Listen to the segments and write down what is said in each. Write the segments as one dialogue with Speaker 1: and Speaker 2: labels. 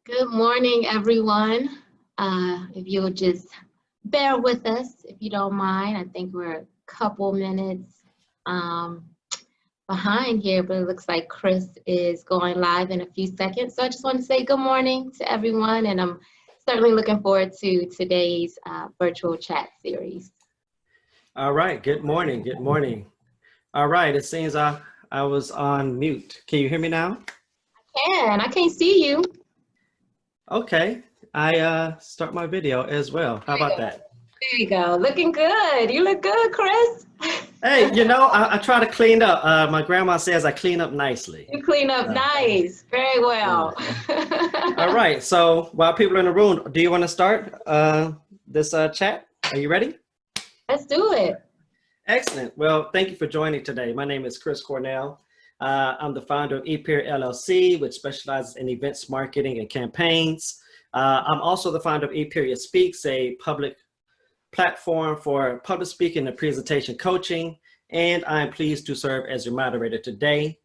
Speaker 1: Good morning, everyone. If you'll just bear with us, if you don't mind. I think we're a couple minutes behind here, but it looks like Chris is going live in a few seconds. So I just want to say good morning to everyone, and I'm certainly looking forward to today's virtual chat series.
Speaker 2: All right, good morning, good morning. All right, it seems I was on mute. Can you hear me now?
Speaker 1: I can't see you.
Speaker 2: Okay, I start my video as well. How about that?
Speaker 1: There you go, looking good. You look good, Chris.
Speaker 2: Hey, you know, I try to clean up. My grandma says I clean up nicely.
Speaker 1: You clean up nice, very well.
Speaker 2: All right, so while people are in the room, do you want to start this chat? Are you ready?
Speaker 1: Let's do it.
Speaker 2: Excellent. Well, thank you for joining today. My name is Chris Cornell. I'm the founder of ePeer LLC, which specializes in events marketing and campaigns. I'm also the founder of ePeer Speaks, a public platform for public speaking and presentation coaching. And I'm pleased to serve as your moderator today.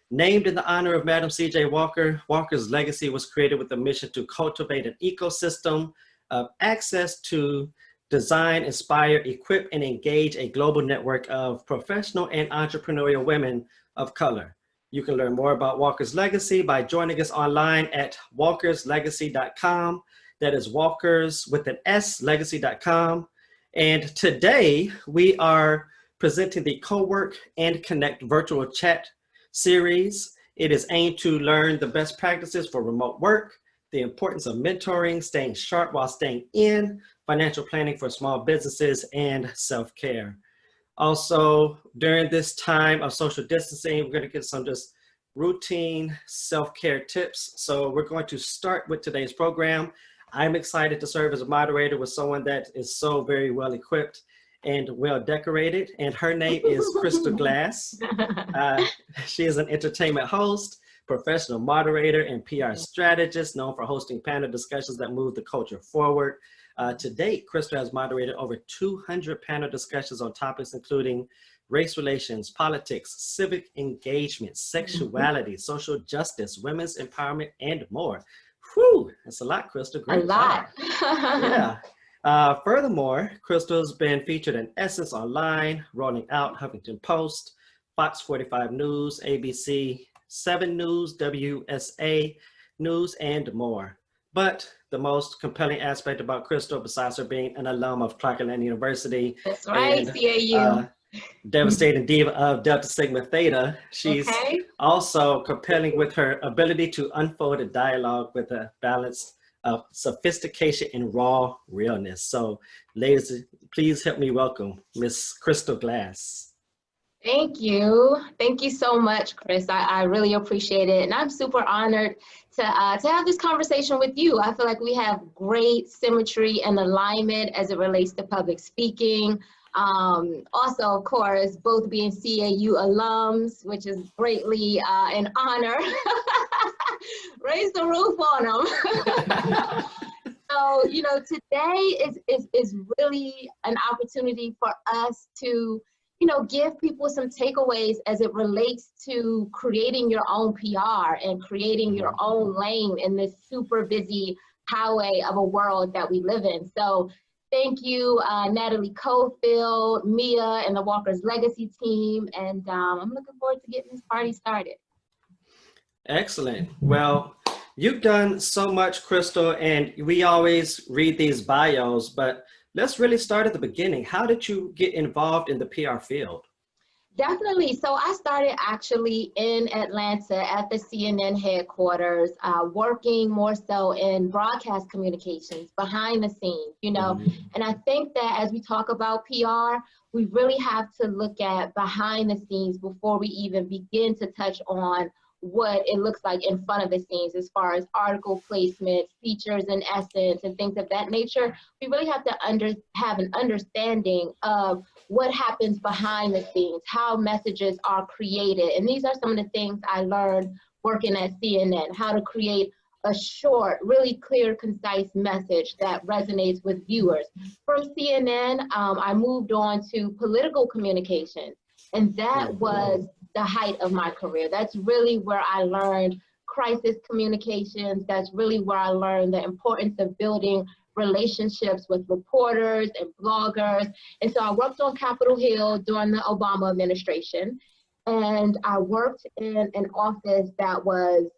Speaker 2: Named in the honor of Madam C.J. Walker, Walker's legacy was created with a mission to cultivate an ecosystem of access to design, inspire, equip, and engage a global network of professional and entrepreneurial women of color. You can learn more about Walker's legacy by joining us online at walkerslegacy.com. That is Walkers with an S, legacy.com. And today we are presenting the Cowork and Connect virtual chat series. It is aimed to learn the best practices for remote work, the importance of mentoring, staying sharp while staying in, financial planning for small businesses, and self-care. Also, during this time of social distancing, we're going to get some just routine self-care tips. So we're going to start with today's program. I'm excited to serve as a moderator with someone that is so very well equipped and well decorated. And her name is Krystal Glass. She is an entertainment host, professional moderator, and PR strategist known for hosting panel discussions that move the culture forward. To date, Krystal has moderated over 200 panel discussions on topics including race relations, politics, civic engagement, sexuality, social justice, women's empowerment, and more. Whew, that's a lot, Krystal. Great
Speaker 1: job.
Speaker 2: Yeah. Furthermore, Krystal's been featured in Essence Online, Rolling Out, Huffington Post, Fox 45 News, ABC 7 News, WSA News, and more. But the most compelling aspect about Krystal, besides her being an alum of Clark Atlanta University,
Speaker 1: that's right,
Speaker 2: and,
Speaker 1: CAU,
Speaker 2: devastating diva of Delta Sigma Theta, she's also compelling with her ability to unfold a dialogue with a balance of sophistication and raw realness. So, ladies, please help me welcome Miss Krystal Glass.
Speaker 1: Thank you. Thank you so much, Chris. I really appreciate it. And I'm super honored to have this conversation with you. I feel like we have great symmetry and alignment as it relates to public speaking. Also, of course, both being CAU alums, which is greatly an honor. Raise the roof on them. So, you know, today is really an opportunity for us to, you know, give people some takeaways as it relates to creating your own PR and creating your own lane in this super busy highway of a world that we live in. So thank you, Natalie Cofield, Mia, and the Walker's Legacy team. And I'm looking forward to getting this party started.
Speaker 2: Excellent. Well, you've done so much, Krystal, and we always read these bios, but let's really start at the beginning. How did you get involved in the PR field?
Speaker 1: Definitely. So I started actually in Atlanta at the CNN headquarters, working more so in broadcast communications behind the scenes, you know. And I think that as we talk about PR, we really have to look at behind the scenes before we even begin to touch on what it looks like in front of the scenes as far as article placements, features in essence, and things of that nature. We really have to have an understanding of what happens behind the scenes, how messages are created. And these are some of the things I learned working at CNN, how to create a short, really clear, concise message that resonates with viewers. From CNN, I moved on to political communications, and that was the height of my career. That's really where I learned crisis communications. That's really where I learned the importance of building relationships with reporters and bloggers. And so I worked on Capitol Hill during the Obama administration. And I worked in an office that was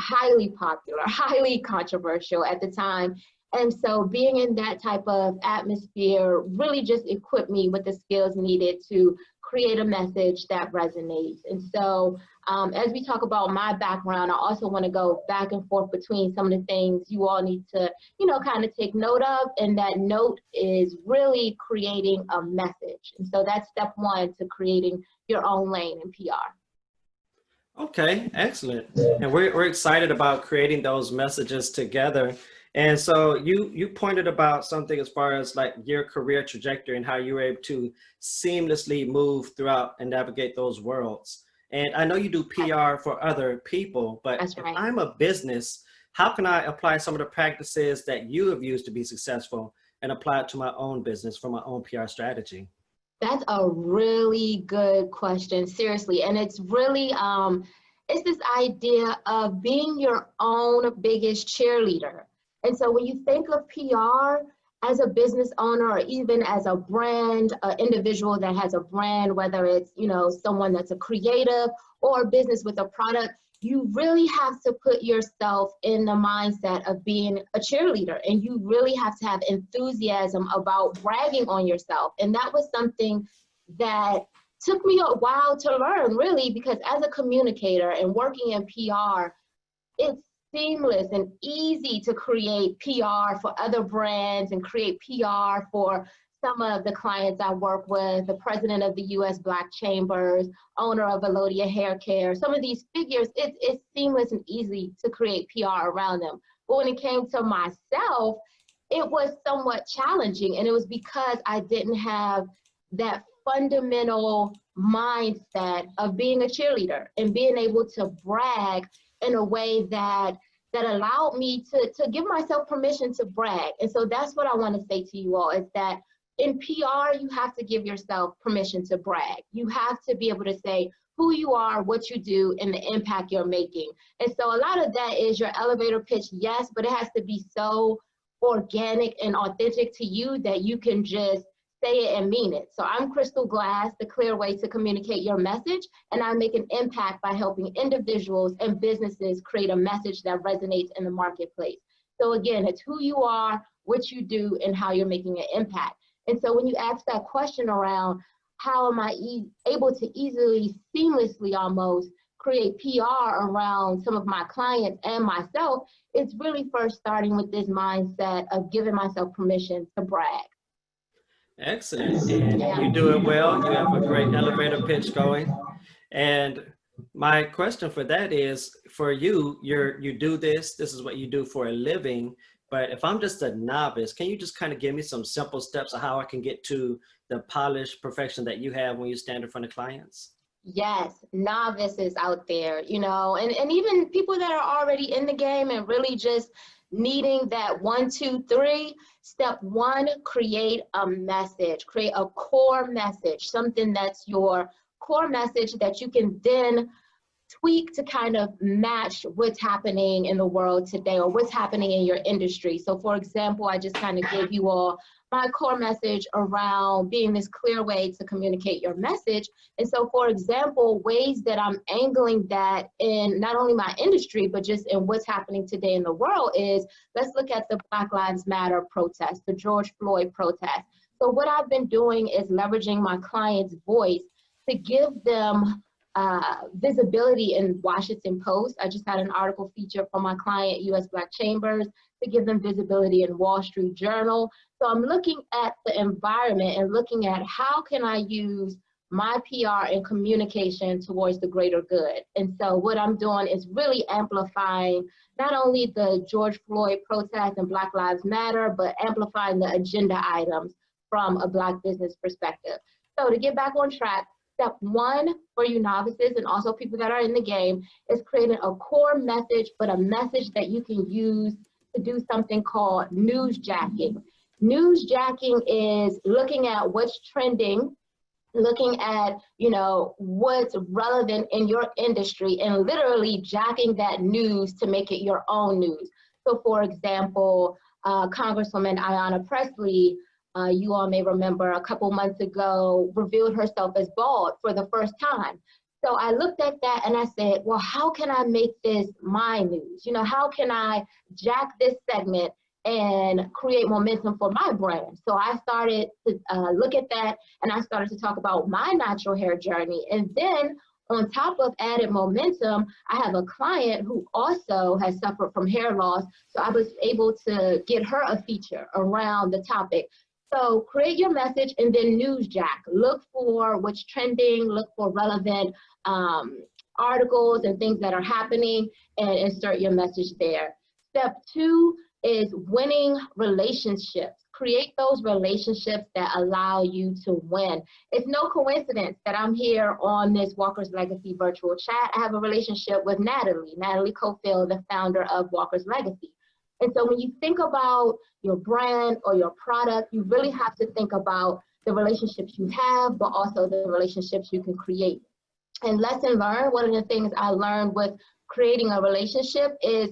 Speaker 1: highly popular, highly controversial at the time. And so being in that type of atmosphere really just equipped me with the skills needed to create a message that resonates. And so as we talk about my background, I also want to go back and forth between some of the things you all need to, kind of take note of. And that note is really creating a message. And so that's step one to creating your own lane in PR.
Speaker 2: Okay, excellent. And we're excited about creating those messages together. And so you pointed about something as far as like your career trajectory and how you were able to seamlessly move throughout and navigate those worlds. And I know you do PR for other people, but
Speaker 1: That's right.
Speaker 2: If I'm a business, how can I apply some of the practices that you have used to be successful and apply it to my own business for my own PR strategy?
Speaker 1: That's a really good question, seriously. And it's really, it's this idea of being your own biggest cheerleader. And so when you think of PR as a business owner, or even as a brand, an individual that has a brand, whether it's, someone that's a creative or a business with a product, you really have to put yourself in the mindset of being a cheerleader, and you really have to have enthusiasm about bragging on yourself. And that was something that took me a while to learn, really, because as a communicator and working in PR, it's seamless and easy to create PR for other brands and create PR for some of the clients I work with, the president of the US Black Chambers, owner of Elodia Hair Care. Some of these figures, it's seamless and easy to create PR around them. But when it came to myself, it was somewhat challenging. And it was because I didn't have that fundamental mindset of being a cheerleader and being able to brag in a way that allowed me to give myself permission to brag. And so that's what I want to say to you all, is that in PR, you have to give yourself permission to brag. You have to be able to say who you are, what you do, and the impact you're making. And so a lot of that is your elevator pitch, yes, but it has to be so organic and authentic to you that you can just say it and mean it. So I'm Krystal Glass, the clear way to communicate your message, and I make an impact by helping individuals and businesses create a message that resonates in the marketplace. So again, it's who you are, what you do, and how you're making an impact. And so when you ask that question around how am I able to easily, seamlessly almost create PR around some of my clients and myself, it's really first starting with this mindset of giving myself permission to brag.
Speaker 2: Excellent. And you do it well. You have a great elevator pitch going. And my question for that is, for you, you do this is what you do for a living. But if I'm just a novice, can you just kind of give me some simple steps of how I can get to the polished perfection that you have when you stand in front of clients?
Speaker 1: Yes, novices out there, and even people that are already in the game and really just needing that 1, 2, 3. Step one, create a message, create a core message, something that's your core message that you can then tweak to kind of match what's happening in the world today or what's happening in your industry. So for example, I just kind of gave you all my core message around being this clear way to communicate your message. And so for example, ways that I'm angling that in not only my industry, but just in what's happening today in the world is, let's look at the Black Lives Matter protest, the George Floyd protest. So what I've been doing is leveraging my client's voice to give them visibility in Washington Post. I just had an article featured from my client, US Black Chambers, to give them visibility in Wall Street Journal. So I'm looking at the environment and looking at how can I use my PR and communication towards the greater good. And so what I'm doing is really amplifying not only the George Floyd protest and Black Lives Matter, but amplifying the agenda items from a Black business perspective. So to get back on track, step one for you novices and also people that are in the game is creating a core message, but a message that you can use to do something called newsjacking. Newsjacking is looking at what's trending looking at, you know, what's relevant in your industry and literally jacking that news to make it your own news. So for example, Congresswoman Ayanna Pressley, you all may remember a couple months ago, revealed herself as bald for the first time. So I looked at that and I said, well, how can I make this my news? You know, how can I jack this segment and create momentum for my brand? So I started to look at that, and I started to talk about my natural hair journey. And then on top of added momentum, I have a client who also has suffered from hair loss. So I was able to get her a feature around the topic. So create your message and then news jack. Look for what's trending, look for relevant articles and things that are happening, and insert your message there. Step 2 is winning relationships. Create those relationships that allow you to win. It's no coincidence that I'm here on this Walker's Legacy virtual chat. I have a relationship with Natalie Cofield, the founder of Walker's Legacy. And so when you think about your brand or your product, you really have to think about the relationships you have, but also the relationships you can create. And lesson learned, one of the things I learned with creating a relationship is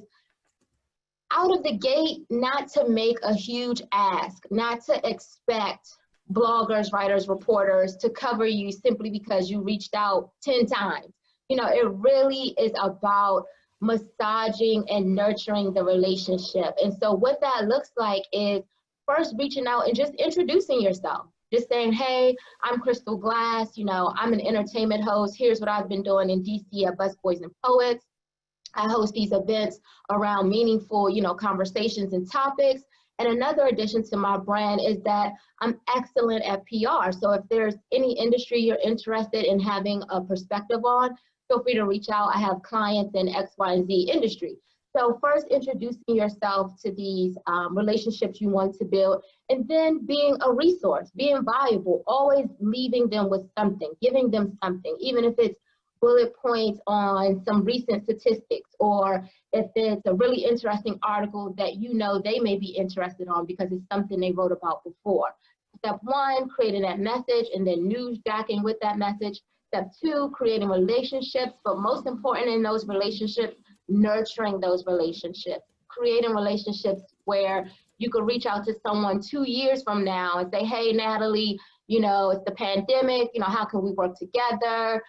Speaker 1: out of the gate, not to make a huge ask, not to expect bloggers, writers, reporters to cover you simply because you reached out 10 times. You know, it really is about massaging and nurturing the relationship. And so what that looks like is first reaching out and just introducing yourself. Just saying, hey, I'm Krystal Glass, you know, I'm an entertainment host. Here's what I've been doing in DC at Busboys and Poets. I host these events around meaningful, you know, conversations and topics. And another addition to my brand is that I'm excellent at PR. So if there's any industry you're interested in having a perspective on, feel free to reach out. I have clients in X, Y, and Z industry. So first introducing yourself to these relationships you want to build, and then being a resource, being valuable, always leaving them with something, giving them something, even if it's bullet points on some recent statistics, or if it's a really interesting article that you know they may be interested on because it's something they wrote about before. Step 1, creating that message and then news jacking with that message. Step 2, creating relationships, but most important in those relationships, nurturing those relationships, creating relationships where you could reach out to someone 2 years from now and say, hey, Natalie, you know, it's the pandemic, you know, how can we work together?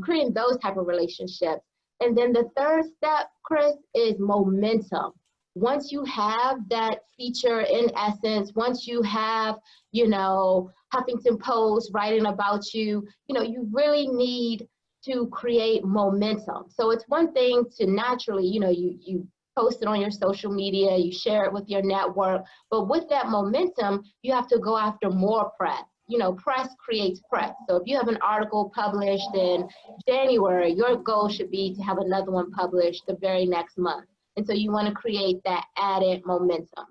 Speaker 1: Creating those type of relationships. And then the third step, Chris, is momentum. Once you have that feature in essence, once you have, you know, Huffington Post writing about you, you know, you really need to create momentum. So it's one thing to naturally, you know, you post it on your social media, you share it with your network, but with that momentum, you have to go after more press. You know, press creates press. So if you have an article published in January, your goal should be to have another one published the very next month. And so you want to create that added momentum.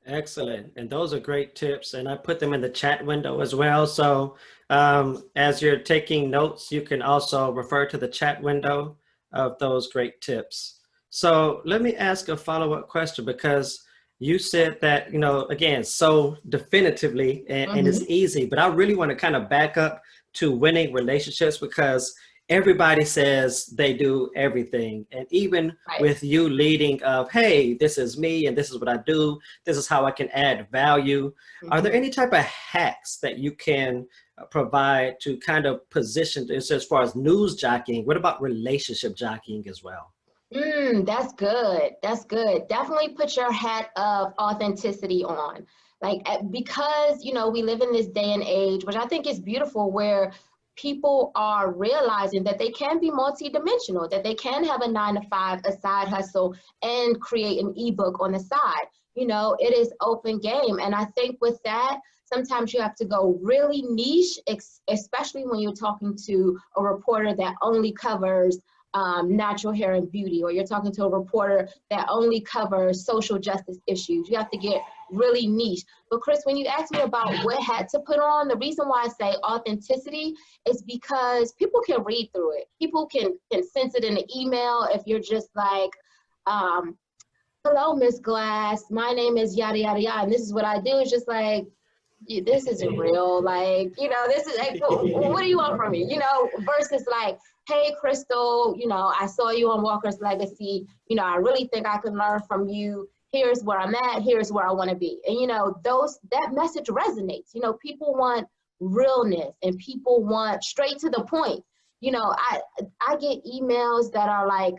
Speaker 2: Excellent. And those are great tips. And I put them in the chat window as well. So as you're taking notes, you can also refer to the chat window of those great tips. So let me ask a follow-up question, because you said that, you know, again, so definitively, and it's easy, but I really want to kind of back up to winning relationships, because everybody says they do everything. And even with you leading of, hey, this is me and this is what I do, this is how I can add value. Are there any type of hacks that you can provide to kind of position this as far as news jockeying? What about relationship jockeying as well?
Speaker 1: That's good. That's good. Definitely put your hat of authenticity on. Like, because, you know, we live in this day and age, which I think is beautiful, where people are realizing that they can be multidimensional, that they can have a 9-to-5, a side hustle, and create an ebook on the side. You know, it is open game. And I think with that, sometimes you have to go really niche, especially when you're talking to a reporter that only covers natural hair and beauty, or you're talking to a reporter that only covers social justice issues. You have to get really niche. But Chris, when you asked me about what hat to put on, the reason why I say authenticity is because people can read through it. People can sense it in the email. If you're just like, hello, Miss Glass, my name is yada, yada, yada, and this is what I do. It's just like, this isn't real. Like, this is like, what do you want from me? Versus like, hey, Krystal, I saw you on Walker's Legacy. I really think I can learn from you. Here's where I'm at. Here's where I want to be. And, that message resonates. People want realness and people want straight to the point. I get emails that are like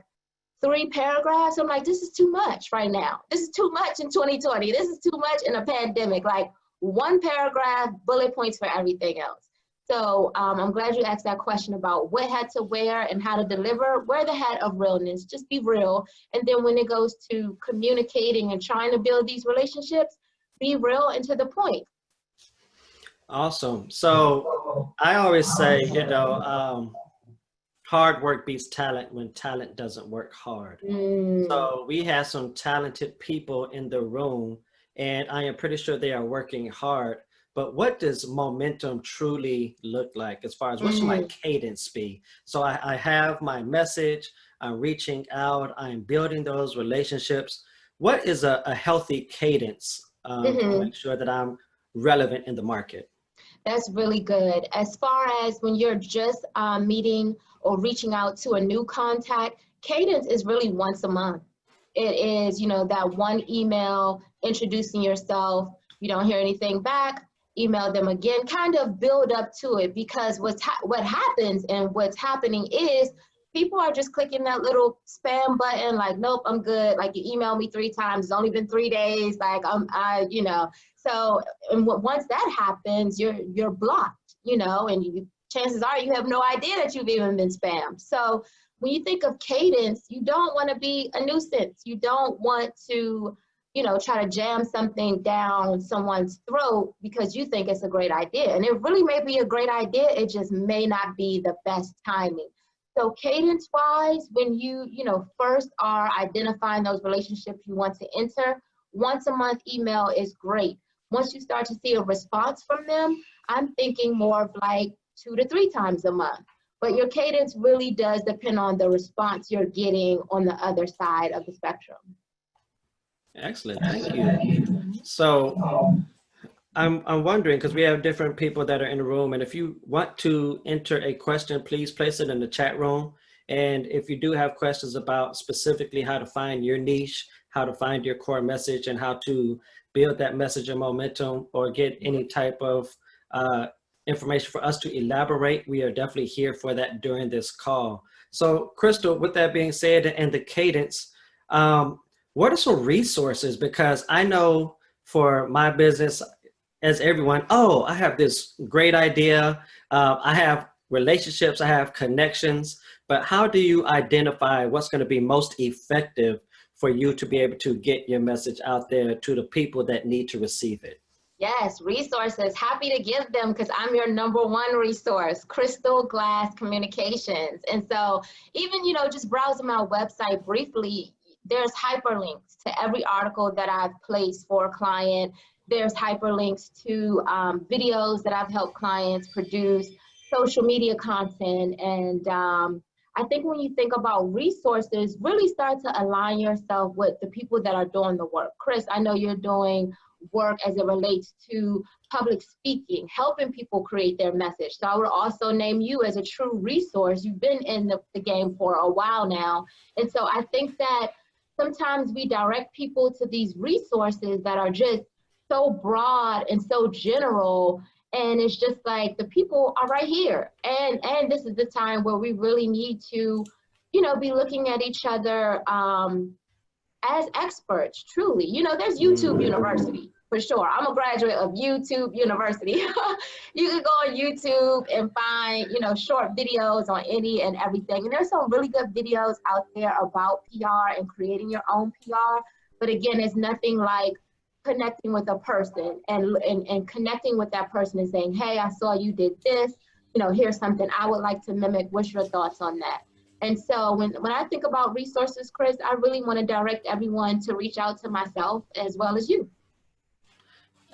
Speaker 1: 3 paragraphs. I'm like, this is too much right now. This is too much in 2020. This is too much in a pandemic. Like 1 paragraph, bullet points for everything else. So I'm glad you asked that question about what hat to wear and how to deliver. Wear the hat of realness, just be real. And then when it goes to communicating and trying to build these relationships, be real and to the point.
Speaker 2: Awesome. So I always say, hard work beats talent when talent doesn't work hard. So we have some talented people in the room, and I am pretty sure they are working hard. But what does momentum truly look like as far as what should my cadence be? So I have my message, I'm reaching out, I'm building those relationships. What is a healthy cadence to make sure that I'm relevant in the market?
Speaker 1: That's really good. As far as when you're just meeting or reaching out to a new contact, cadence is really once a month. It is, that one email introducing yourself. You don't hear anything back, email them again, kind of build up to it, because what happens and what's happening is people are just clicking that little spam button, like, nope, I'm good. Like, you emailed me 3 times, it's only been 3 days. Like, So, and once that happens, you're blocked, and chances are you have no idea that you've even been spammed. So when you think of cadence, you don't want to be a nuisance. You don't want to, try to jam something down someone's throat because you think it's a great idea. And it really may be a great idea. It just may not be the best timing. So cadence-wise, when you, first are identifying those relationships you want to enter, once a month email is great. Once you start to see a response from them, I'm thinking more of like 2 to 3 times a month. But your cadence really does depend on the response you're getting on the other side of the spectrum.
Speaker 2: Excellent, thank you. So I'm wondering, because we have different people that are in the room, and if you want to enter a question, please place it in the chat room. And if you do have questions about specifically how to find your niche, how to find your core message, and how to build that message and momentum, or get any type of information for us to elaborate, we are definitely here for that during this call. So Krystal, with that being said, and the cadence, what are some resources? Because I know for my business, as everyone, I have this great idea. I have relationships, I have connections, but how do you identify what's going to be most effective for you to be able to get your message out there to the people that need to receive it?
Speaker 1: Yes, resources. Happy to give them, because I'm your #1 resource, Krystal Glass Communications. And so even, just browsing my website briefly, there's hyperlinks to every article that I've placed for a client. There's hyperlinks to videos that I've helped clients produce, social media content. And I think when you think about resources, really start to align yourself with the people that are doing the work. Chris, I know you're doing work as it relates to public speaking, helping people create their message. So I would also name you as a true resource. You've been in the game for a while now. And so I think that sometimes we direct people to these resources that are just so broad and so general, and it's just like the people are right here. And this is the time where we really need to, be looking at each other as experts, truly. There's YouTube University, for sure. I'm a graduate of YouTube University. You can go on YouTube and find, short videos on any and everything. And there's some really good videos out there about PR and creating your own PR. But again, it's nothing like connecting with a person and connecting with that person and saying, hey, I saw you did this, here's something I would like to mimic. What's your thoughts on that? And so when I think about resources, Chris, I really want to direct everyone to reach out to myself as well as you.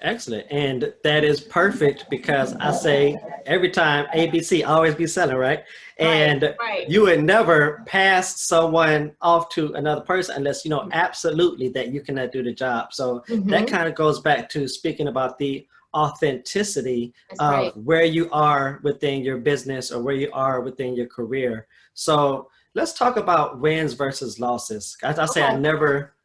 Speaker 2: Excellent. And that is perfect, because I say every time ABC always be selling, right? And
Speaker 1: right.
Speaker 2: You would never pass someone off to another person unless you know absolutely that you cannot do the job. So that kind of goes back to speaking about the authenticity
Speaker 1: That's
Speaker 2: of
Speaker 1: right.
Speaker 2: where you are within your business or where you are within your career. So let's talk about wins versus losses. As I say,
Speaker 1: Okay.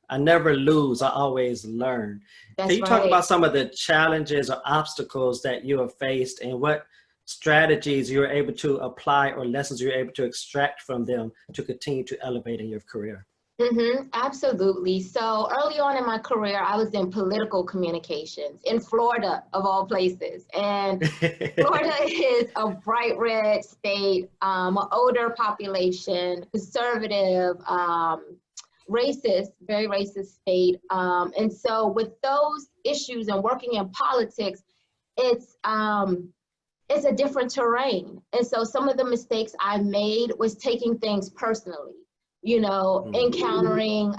Speaker 2: I never lose, I always learn. Can
Speaker 1: That's
Speaker 2: you talk
Speaker 1: right.
Speaker 2: about some of the challenges or obstacles that you have faced and what strategies you're able to apply or lessons you're able to extract from them to continue to elevate in your career?
Speaker 1: Absolutely. So early on in my career, I was in political communications in Florida, of all places. And Florida is a bright red state, an older population, conservative, racist, very racist state. And so with those issues and working in politics, it's it's a different terrain. And so some of the mistakes I made was taking things personally, encountering,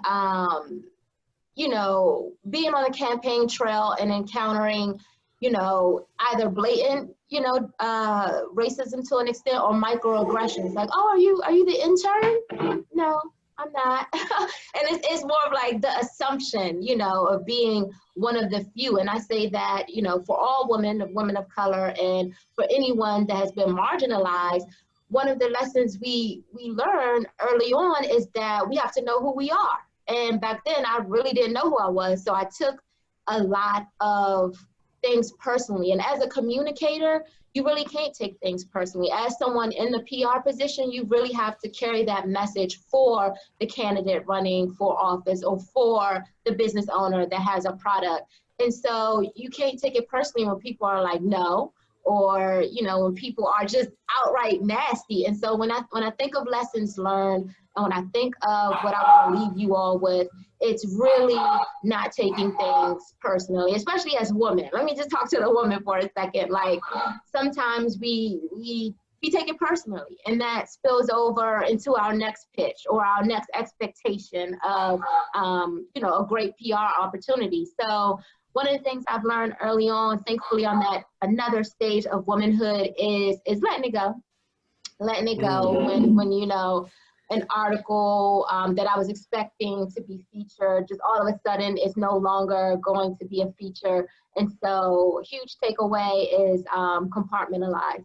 Speaker 1: being on a campaign trail and encountering, either blatant, racism to an extent or microaggressions. Like, oh, are you the intern? No, I'm not. And it's more of like the assumption, of being one of the few. And I say that, for all women of color, and for anyone that has been marginalized, one of the lessons we learn early on is that we have to know who we are. And back then, I really didn't know who I was. So I took a lot of things personally. And as a communicator, you really can't take things personally. As someone in the PR position, you really have to carry that message for the candidate running for office or for the business owner that has a product. And so you can't take it personally when people are like, no, or, when people are just outright nasty. And so when I think of lessons learned, and when I think of what I want to leave you all with, it's really not taking things personally, especially as women. Let me just talk to the woman for a second. Like, sometimes we take it personally, and that spills over into our next pitch or our next expectation of, a great PR opportunity. So one of the things I've learned early on, thankfully on that another stage of womanhood, is letting it go. Letting it go when an article that I was expecting to be featured, just all of a sudden it's no longer going to be a feature. And so huge takeaway is compartmentalize.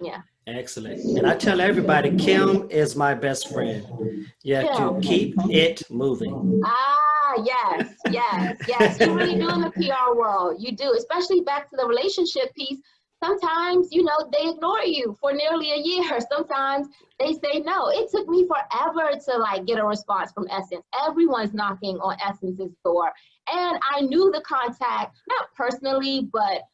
Speaker 1: Yeah.
Speaker 2: Excellent. And I tell everybody, Kim is my best friend. You have to keep it moving.
Speaker 1: Yes, yes, yes. You really do in the PR world. You do, especially back to the relationship piece. Sometimes, they ignore you for nearly a year. Sometimes they say no. It took me forever to get a response from Essence. Everyone's knocking on Essence's door. And I knew the contact, not personally, but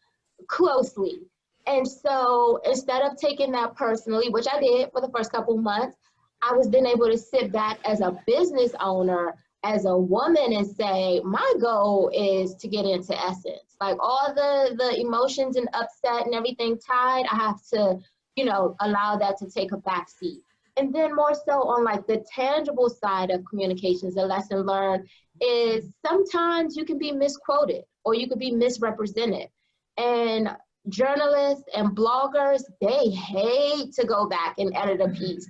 Speaker 1: closely. And so instead of taking that personally, which I did for the first couple months, I was then able to sit back as a business owner, as a woman, and say, my goal is to get into Essence. Like, all the emotions and upset and everything tied, I have to, allow that to take a back seat. And then more so on the tangible side of communications, the lesson learned is sometimes you can be misquoted or you could be misrepresented. And journalists and bloggers, they hate to go back and edit a piece.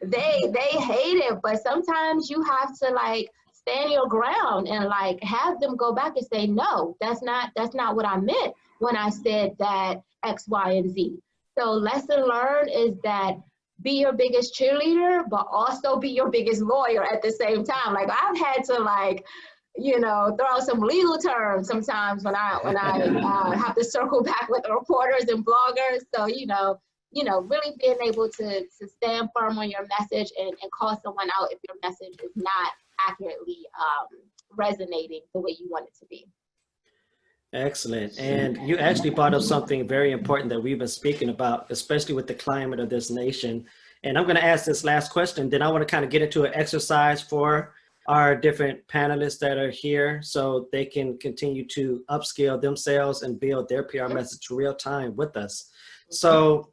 Speaker 1: they hate it, but sometimes you have to stand your ground and have them go back and say, no, that's not what I meant when I said that X, Y, and Z. So lesson learned is that be your biggest cheerleader, but also be your biggest lawyer at the same time. I've had to throw out some legal terms sometimes when I have to circle back with reporters and bloggers. So, really being able to stand firm on your message and call someone out if your message is not accurately resonating the way you want it to be.
Speaker 2: Excellent. And you actually brought up something very important that we've been speaking about, especially with the climate of this nation. And I'm going to ask this last question, then I want to kind of get into an exercise for our different panelists that are here so they can continue to upscale themselves and build their PR message real time with us. So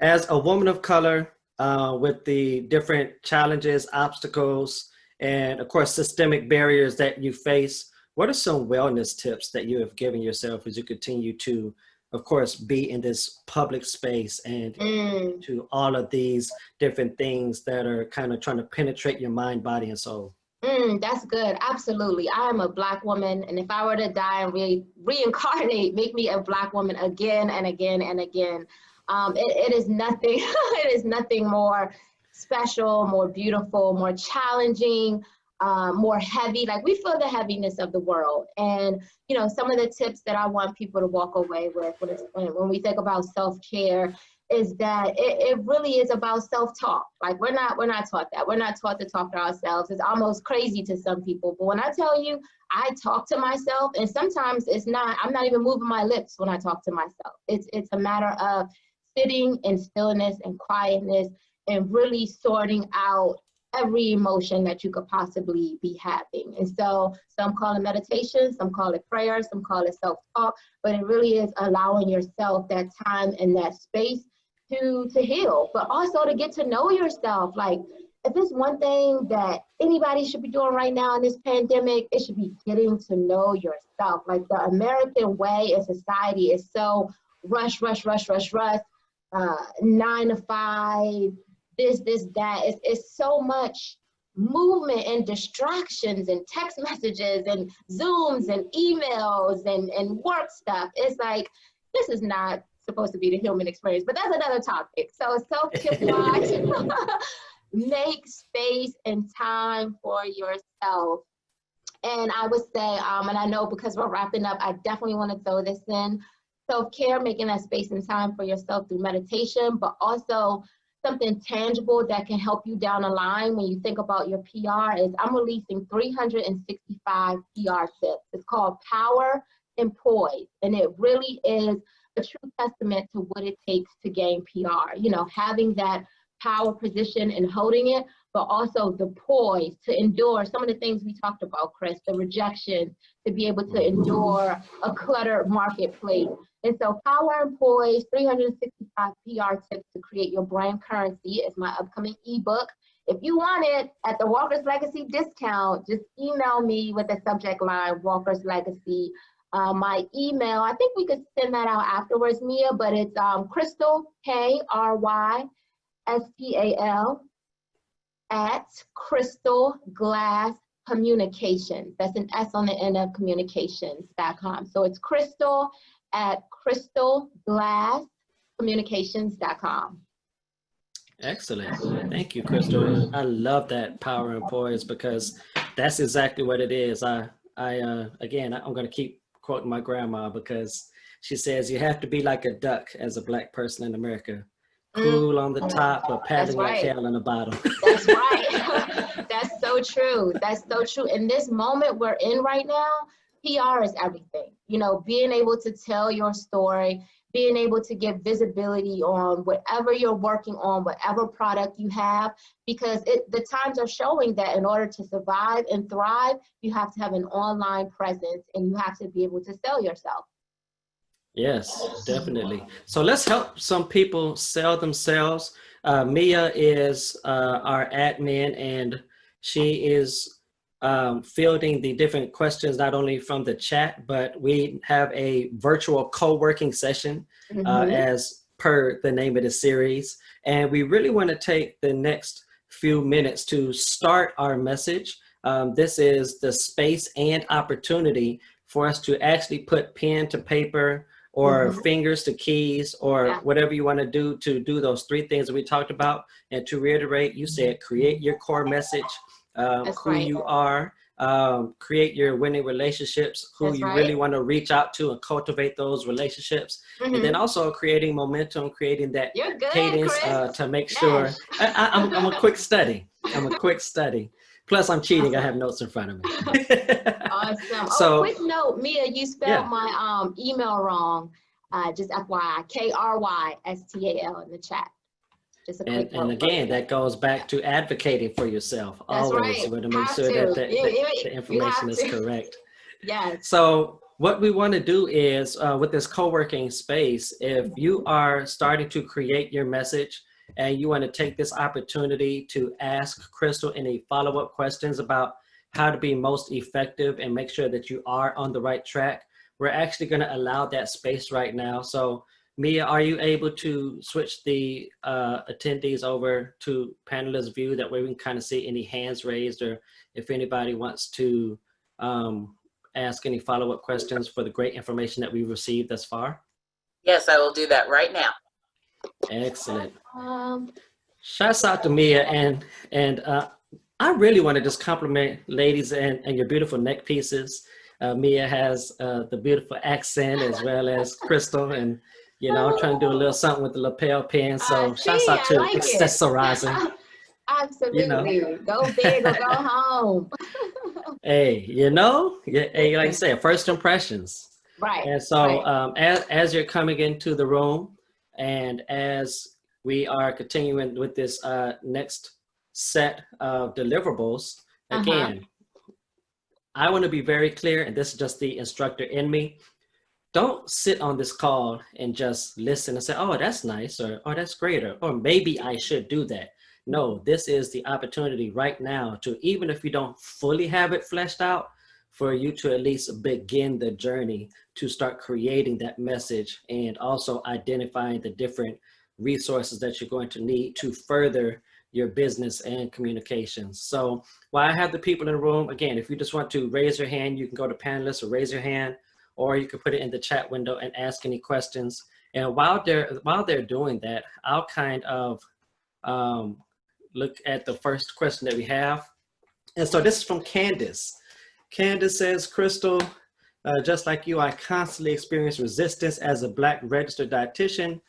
Speaker 2: as a woman of color, with the different challenges, obstacles, and of course, systemic barriers that you face, what are some wellness tips that you have given yourself as you continue to, of course, be in this public space and to all of these different things that are kind of trying to penetrate your mind, body, and soul?
Speaker 1: That's good. Absolutely. I am a Black woman, and if I were to die and reincarnate, make me a Black woman again and again and again. It is nothing. It is nothing more special, more beautiful, more challenging, more heavy. Like, we feel the heaviness of the world, and some of the tips that I want people to walk away with when we think about self-care is that it really is about self-talk. Like, we're not taught that. We're not taught to talk to ourselves. It's almost crazy to some people. But when I tell you, I talk to myself, and sometimes I'm not even moving my lips when I talk to myself. It's a matter of sitting in stillness and quietness and really sorting out every emotion that you could possibly be having. And so some call it meditation, some call it prayer, some call it self-talk, but it really is allowing yourself that time and that space to heal, but also to get to know yourself. Like, if there's one thing that anybody should be doing right now in this pandemic, it should be getting to know yourself. Like, the American way in society is so rush, 9 to 5, this, that. It's so much movement and distractions and text messages and Zooms and emails and work stuff. It's like, this is not supposed to be the human experience, but that's another topic. So self-care wise, make space and time for yourself. And I would say, and I know because we're wrapping up, I definitely want to throw this in. Self-care, making that space and time for yourself through meditation, but also something tangible that can help you down the line when you think about your PR is I'm releasing 365 PR tips. It's called Power and Poise, and it really is a true testament to what it takes to gain PR. Having that power position and holding it, but also the poise to endure some of the things we talked about, Chris, the rejection, to be able to endure a cluttered marketplace. And so Power and Poise, 365 PR tips to create your brand currency is my upcoming ebook. If you want it at the Walker's Legacy discount, just email me with the subject line, Walker's Legacy. My email, I think we could send that out afterwards, Mia, but it's Krystal, Krystal, at Krystal Glass Communications. That's an S on the end of communications.com. So it's Krystal at krystalglasscommunications.com.
Speaker 2: Excellent. Thank you, Krystal. I love that Power and Poise because that's exactly what it is. Again, I'm going to keep quoting my grandma because she says you have to be like a duck as a Black person in America. Cool on the top, but paddling like hell on the bottom.
Speaker 1: That's right. That's so true. That's so true. In this moment we're in right now, PR is everything. Being able to tell your story, being able to get visibility on whatever you're working on, whatever product you have, because the times are showing that in order to survive and thrive, you have to have an online presence and you have to be able to sell yourself.
Speaker 2: Yes, definitely. So let's help some people sell themselves. Mia is our admin, and she is fielding the different questions, not only from the chat, but we have a virtual co-working session as per the name of the series. And we really want to take the next few minutes to start our message. This is the space and opportunity for us to actually put pen to paper or fingers to keys or whatever you want to do those three things that we talked about. And to reiterate, you said create your core message, who you are, create your winning relationships, who you really want to reach out to and cultivate those relationships. And then also creating momentum, creating that cadence to make sure. I'm a quick study. Plus, I'm cheating. I have notes in front of me.
Speaker 1: Awesome. So, quick note, Mia, you spelled my email wrong. Just FYI, Krystal in the chat. Just a quick
Speaker 2: and again, that goes back to advocating for yourself.
Speaker 1: That's
Speaker 2: always.
Speaker 1: Right.
Speaker 2: You want to make sure that the information is correct.
Speaker 1: Yes.
Speaker 2: So what we want to do is with this co-working space, if you are starting to create your message, and you want to take this opportunity to ask Krystal any follow-up questions about how to be most effective and make sure that you are on the right track, we're actually going to allow that space right now. So Mia, are you able to switch the attendees over to Panelist View? That way we can kind of see any hands raised, or if anybody wants to ask any follow-up questions for the great information that we've received thus far.
Speaker 3: Yes, I will do that right now.
Speaker 2: Excellent. Shouts out to Mia, and I really want to just compliment ladies and your beautiful neck pieces. Mia has the beautiful accent, as well as Krystal, and you know, I'm trying to do a little something with the lapel pin. So shouts out to accessorizing.
Speaker 1: Absolutely.
Speaker 2: You know.
Speaker 1: Go big or go home.
Speaker 2: Hey, you know, hey, like I said, first impressions.
Speaker 1: Right.
Speaker 2: And so
Speaker 1: right.
Speaker 2: as you're coming into the room, and as we are continuing with this next set of deliverables, again, I want to be very clear, and this is just the instructor in me. Don't sit on this call and just listen and say, oh, that's nice, or oh, that's great, or maybe I should do that. No, this is the opportunity right now to, even if you don't fully have it fleshed out, for you to at least begin the journey to start creating that message, and also identifying the different resources that you're going to need to further your business and communications. So while I have the people in the room, again, if you just want to raise your hand, you can go to panelists or raise your hand, or you can put it in the chat window and ask any questions. And while they're doing that, I'll kind of look at the first question that we have. And so this is from Candace. Candace says, Krystal, just like you, I constantly experience resistance as a Black registered dietitian,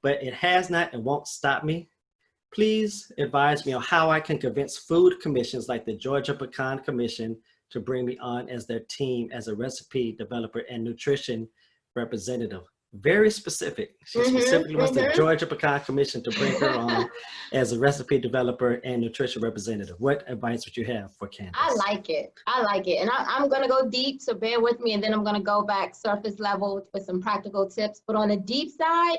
Speaker 2: but it has not and won't stop me. Please advise me on how I can convince food commissions like the Georgia Pecan Commission to bring me on as their team as a recipe developer and nutrition representative. Very specific. She specifically wants the Georgia Pecan Commission to bring her on as a recipe developer and nutrition representative. What advice would you have for Candace?
Speaker 1: I like it. I like it. And I'm going to go deep, so bear with me. And then I'm going to go back surface level with some practical tips. But on the deep side,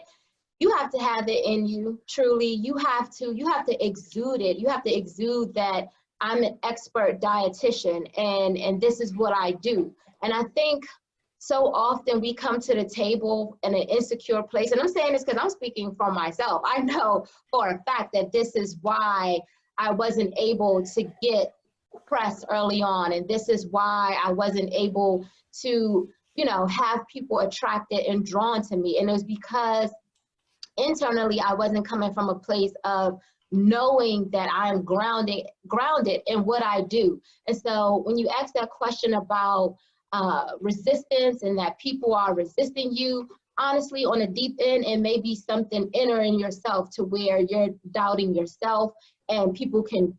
Speaker 1: you have to have it in you. Truly, you have to exude it. You have to exude that I'm an expert dietitian and this is what I do. And I think so often we come to the table in an insecure place. And I'm saying this because I'm speaking for myself. I know for a fact that this is why I wasn't able to get press early on. And this is why I wasn't able to, you know, have people attracted and drawn to me. And it was because internally, I wasn't coming from a place of knowing that I'm grounded in what I do. And so when you ask that question about resistance and that people are resisting you, honestly, on a deep end, it may be something inner in yourself to where you're doubting yourself, and people can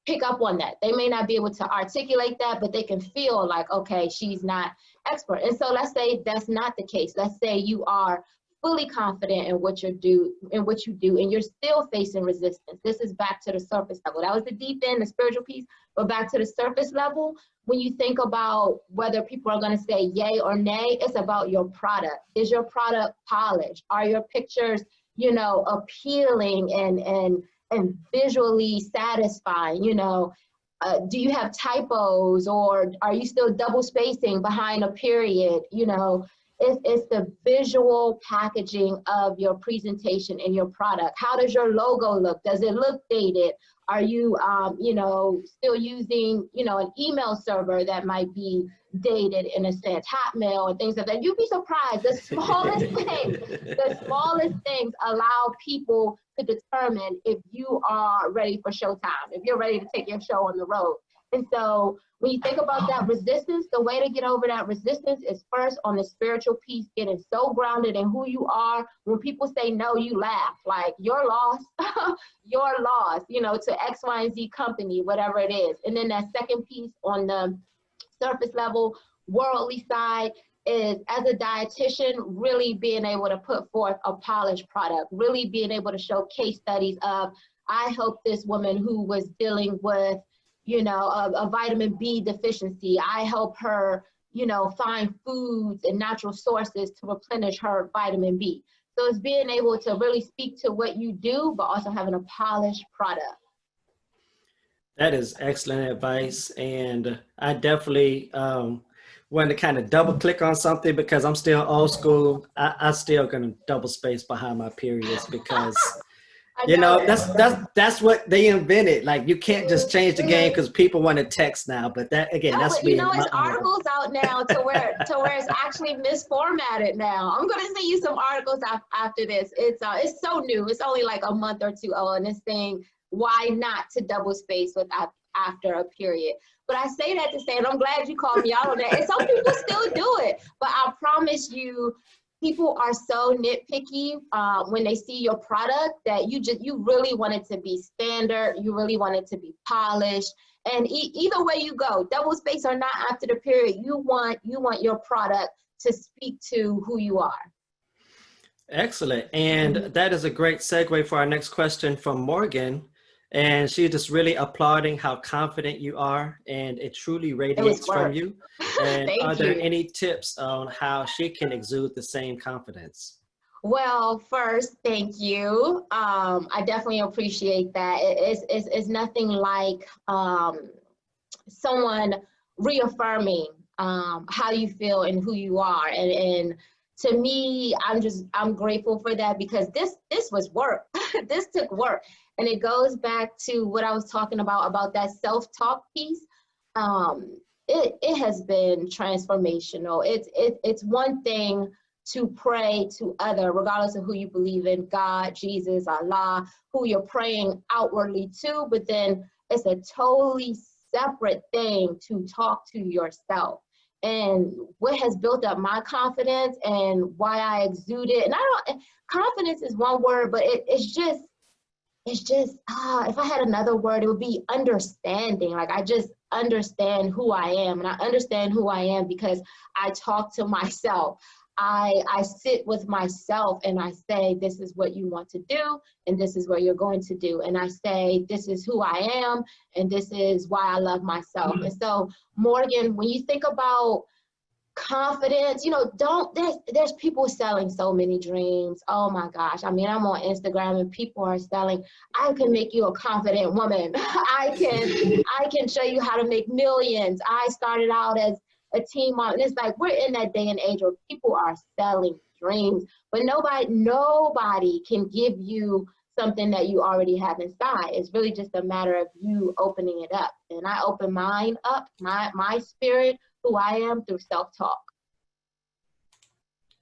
Speaker 1: pick up on that. They may not be able to articulate that, but they can feel like, okay, she's not expert. And so let's say that's not the case. Let's say you are fully confident in what you do, and you're still facing resistance. This is back to the surface level. That was the deep end, the spiritual piece, but back to the surface level, when you think about whether people are going to say yay or nay, it's about your product. Is your product polished? Are your pictures, you know, appealing and visually satisfying? You know, do you have typos, or are you still double spacing behind a period? You know, it's the visual packaging of your presentation and your product. How does your logo look? Does it look dated? Are you, you know, still using, you know, an email server that might be dated in a sense, Hotmail and things like that? You'd be surprised. The smallest things allow people to determine if you are ready for showtime, if you're ready to take your show on the road. And so when you think about that resistance, the way to get over that resistance is first on the spiritual piece, getting so grounded in who you are. When people say no, you laugh, like you're lost, you're lost, you know, to X, Y, and Z company, whatever it is. And then that second piece on the surface level, worldly side, is as a dietitian, really being able to put forth a polished product, really being able to show case studies of, I helped this woman who was dealing with, you know, a vitamin B deficiency. I help her, you know, find foods and natural sources to replenish her vitamin B. So it's being able to really speak to what you do, but also having a polished product.
Speaker 2: That is excellent advice. And I definitely want to kind of double click on something because I'm still old school. I still gonna double space behind my periods because you know that's what they invented. Like you can't just change the game because people want to text now. But that again,
Speaker 1: No,
Speaker 2: that's
Speaker 1: but
Speaker 2: me
Speaker 1: you know,
Speaker 2: and my
Speaker 1: it's
Speaker 2: own.
Speaker 1: articles out now to where it's actually misformatted now. I'm gonna send you some articles after this. It's so new. It's only like a month or two old, and it's saying why not to double space with after a period. But I say that to say, and I'm glad you called me out on that. And some people still do it, but I promise you, people are so nitpicky when they see your product that you really want it to be standard. You really want it to be polished. And either way you go, double space or not after the period, you want your product to speak to who you are.
Speaker 2: Excellent. And that is a great segue for our next question from Morgan. And she's just really applauding how confident you are, and it truly radiates from you. And are there any tips on how she can exude the same confidence?
Speaker 1: Well, first, thank you. I definitely appreciate that. It's nothing like someone reaffirming how you feel and who you are. And to me, I'm grateful for that because this was work. This took work. And it goes back to what I was talking about that self-talk piece. It has been transformational. It's one thing to pray to other, regardless of who you believe in, God, Jesus, Allah, who you're praying outwardly to, but then it's a totally separate thing to talk to yourself. And what has built up my confidence and why I exude it, and confidence is one word, but it's just, if I had another word, it would be understanding. Like I just understand who I am, and I understand who I am because I talk to myself. I sit with myself and I say, this is what you want to do, and this is what you're going to do. And I say, this is who I am, and this is why I love myself. And so, Morgan, when you think about confidence, you know, there's people selling so many dreams. Oh my gosh. I mean, I'm on Instagram and people are selling, I can make you a confident woman. I can show you how to make millions. I started out as a teen mom. And it's like, we're in that day and age where people are selling dreams, but nobody can give you something that you already have inside. It's really just a matter of you opening it up. And I open mine up, my spirit, who I am, through self-talk.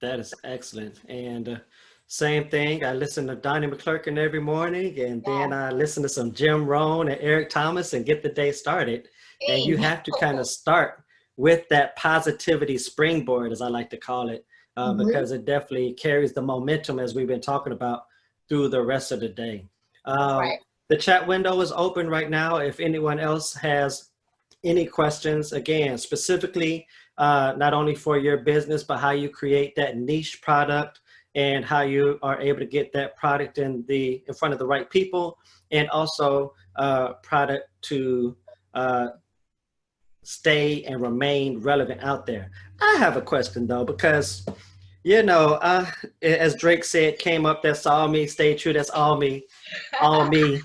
Speaker 2: That is excellent. And same thing, I listen to Donnie McClurkin every morning, and then I listen to some Jim Rohn and Eric Thomas and get the day started. Hey. And you have to kind of start with that positivity springboard, as I like to call it, because it definitely carries the momentum, as we've been talking about, through the rest of the day. Right. The chat window is open right now. If anyone else has any questions, again, specifically, not only for your business, but how you create that niche product and how you are able to get that product in front of the right people, and also product to stay and remain relevant out there. I have a question though, because, you know, as Drake said, came up, that's all me, stay true, that's all me, yes.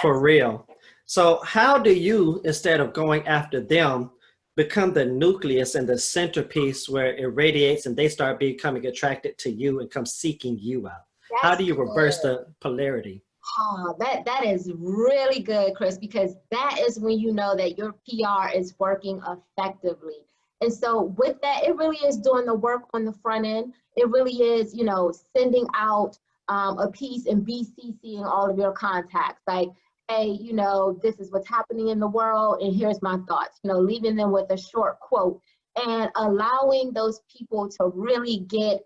Speaker 2: For real. So how do you, instead of going after them, become the nucleus and the centerpiece where it radiates and they start becoming attracted to you and come seeking you out? That's how do you reverse the polarity?
Speaker 1: Oh, that is really good, Chris, because that is when you know that your PR is working effectively. And so with that, it really is doing the work on the front end. It really is, you know, sending out a piece and BCCing all of your contacts. Like, hey, you know, this is what's happening in the world, and here's my thoughts, you know, leaving them with a short quote and allowing those people to really get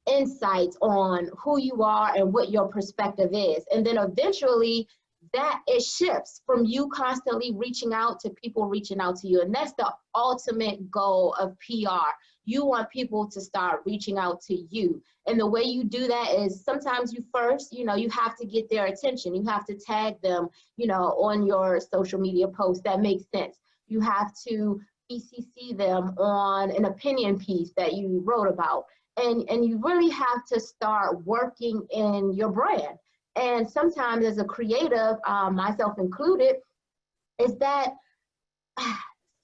Speaker 1: insights on who you are and what your perspective is. And then eventually that it shifts from you constantly reaching out to people reaching out to you. And that's the ultimate goal of PR. You want people to start reaching out to you. And the way you do that is sometimes you first, you know, you have to get their attention. You have to tag them, you know, on your social media posts. That makes sense. You have to BCC them on an opinion piece that you wrote about. And you really have to start working in your brand. And sometimes as a creative, myself included, is that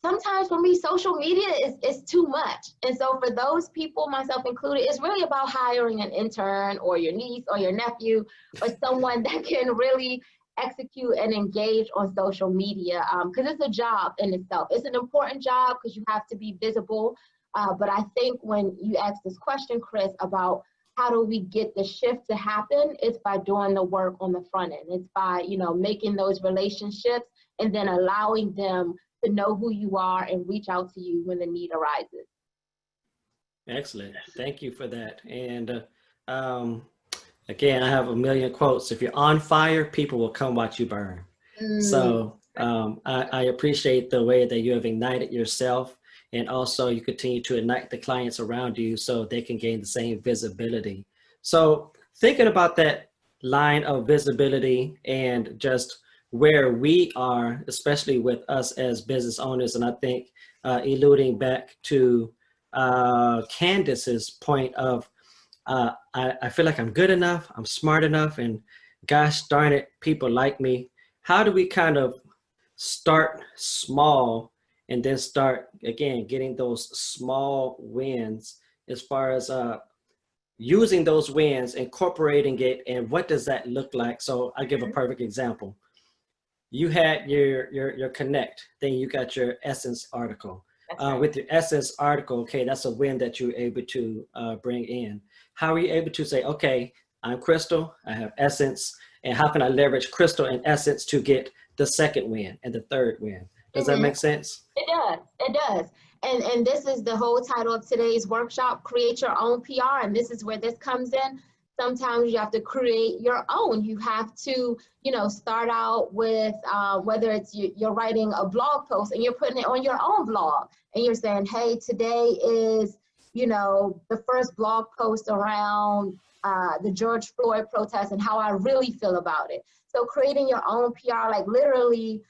Speaker 1: sometimes for me, social media is too much. And so for those people, myself included, it's really about hiring an intern or your niece or your nephew or someone that can really execute and engage on social media, because it's a job in itself. It's an important job because you have to be visible. But I think when you ask this question, Chris, about how do we get the shift to happen, it's by doing the work on the front end. It's by, making those relationships and then allowing them to know who you are and reach out to you when the need arises.
Speaker 2: Excellent. Thank you for that. And again, I have a million quotes. If you're on fire, people will come watch you burn. So I appreciate the way that you have ignited yourself, and also you continue to ignite the clients around you so they can gain the same visibility. So thinking about that line of visibility and just where we are, especially with us as business owners, and I think alluding back to Candace's point of, I feel like I'm good enough, I'm smart enough, and gosh darn it, people like me. How do we kind of start small and then start, again, getting those small wins as far as using those wins, incorporating it, and what does that look like? So I'll give a perfect example. You had your Connect, then you got your Essence article. Right. With your Essence article, okay, that's a win that you're able to bring in. How are you able to say, okay, I'm Krystal, I have Essence, and how can I leverage Krystal and Essence to get the second win and the third win? Does that make sense?
Speaker 1: It does. It does. And this is the whole title of today's workshop, Create Your Own PR. And this is where this comes in. Sometimes you have to create your own. You have to, start out with whether it's you're writing a blog post and you're putting it on your own blog. And you're saying, hey, today is, the first blog post around the George Floyd protest and how I really feel about it. So creating your own PR, like literally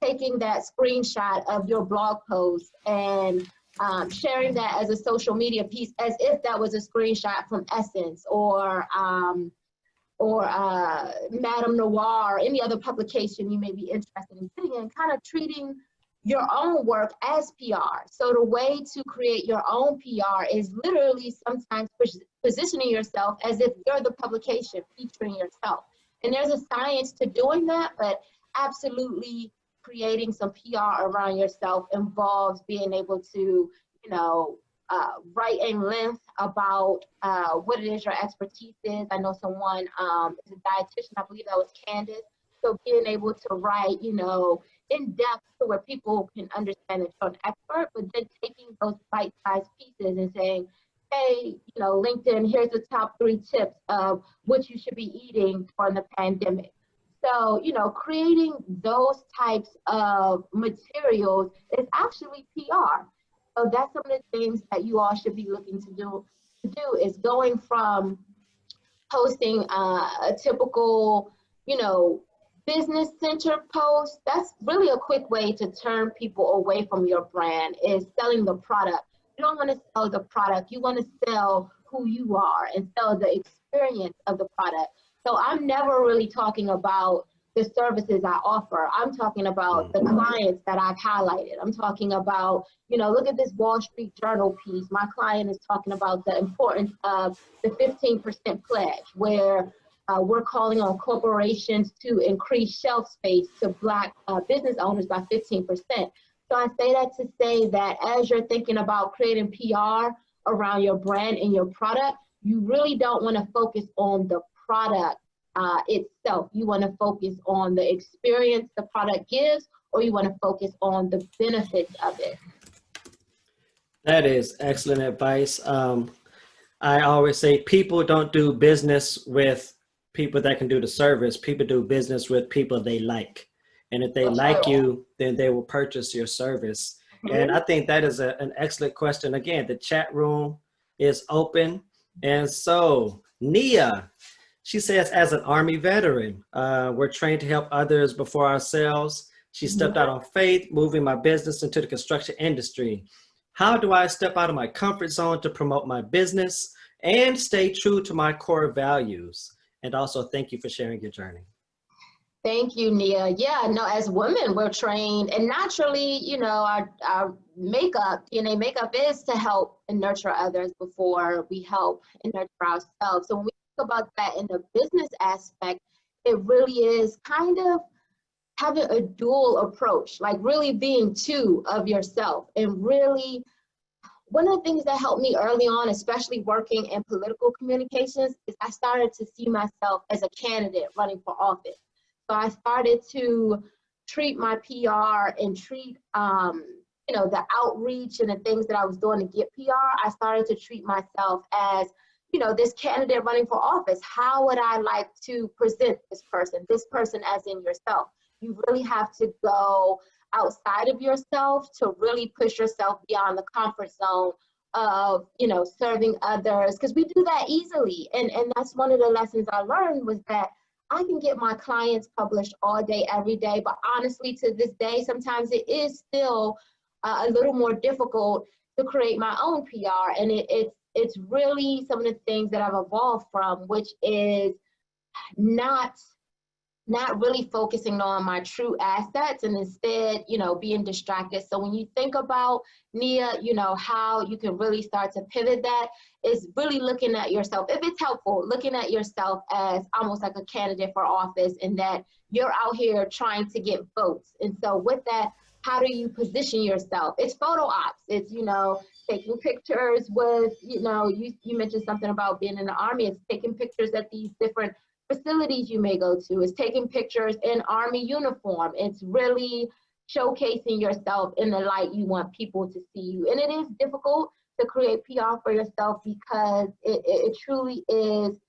Speaker 1: taking that screenshot of your blog post and sharing that as a social media piece, as if that was a screenshot from Essence or Madame Noir or any other publication you may be interested in sitting in, kind of treating your own work as PR. So the way to create your own PR is literally sometimes positioning yourself as if you're the publication featuring yourself. And there's a science to doing that, but absolutely creating some PR around yourself involves being able to, write in length about what it is your expertise is. I know someone is a dietitian, I believe that was Candace. So being able to write, in depth to where people can understand that you're an expert, but then taking those bite-sized pieces and saying, hey, LinkedIn, here's the top 3 tips of what you should be eating during the pandemic. So, creating those types of materials is actually PR. So that's some of the things that you all should be looking to do is going from posting a typical, business centered post. That's really a quick way to turn people away from your brand, is selling the product. You don't want to sell the product. You want to sell who you are and sell the experience of the product. So I'm never really talking about the services I offer. I'm talking about the clients that I've highlighted. I'm talking about, look at this Wall Street Journal piece. My client is talking about the importance of the 15% pledge, where we're calling on corporations to increase shelf space to Black business owners by 15%. So I say that to say that as you're thinking about creating PR around your brand and your product, you really don't want to focus on the product itself. You want to focus on the experience the product gives, or you want to focus on the benefits of it.
Speaker 2: That is excellent advice. I always say people don't do business with people that can do the service. People do business with people they like. And if they like you, then they will purchase your service. And I think that is an excellent question. Again, the chat room is open. And so Nia, she says, as an Army veteran, we're trained to help others before ourselves. She stepped out on faith, moving my business into the construction industry. How do I step out of my comfort zone to promote my business and stay true to my core values? And also, thank you for sharing your journey.
Speaker 1: Thank you, Nia. Yeah, no, as women, we're trained, and naturally, our makeup, DNA makeup is to help and nurture others before we help and nurture ourselves. So when we think about that in the business aspect, it really is kind of having a dual approach, like really being two of yourself. And really, one of the things that helped me early on, especially working in political communications, is I started to see myself as a candidate running for office. So I started to treat my PR and treat, the outreach and the things that I was doing to get PR. I started to treat myself as, this candidate running for office. How would I like to present this person as in yourself? You really have to go outside of yourself to really push yourself beyond the comfort zone of, serving others, because we do that easily. And that's one of the lessons I learned, was that I can get my clients published all day, every day, but honestly, to this day, sometimes it is still a little more difficult to create my own PR. And it's really some of the things that I've evolved from, which is not really focusing on my true assets, and instead, being distracted. So when you think about, Nia, how you can really start to pivot that, is really looking at yourself, if it's helpful, looking at yourself as almost like a candidate for office, and that you're out here trying to get votes. And so with that, how do you position yourself? It's photo ops. It's, taking pictures with, you mentioned something about being in the Army. It's taking pictures at these different facilities you may go to. It's taking pictures in Army uniform. It's really showcasing yourself in the light you want people to see you. And it is difficult to create PR for yourself, because it truly is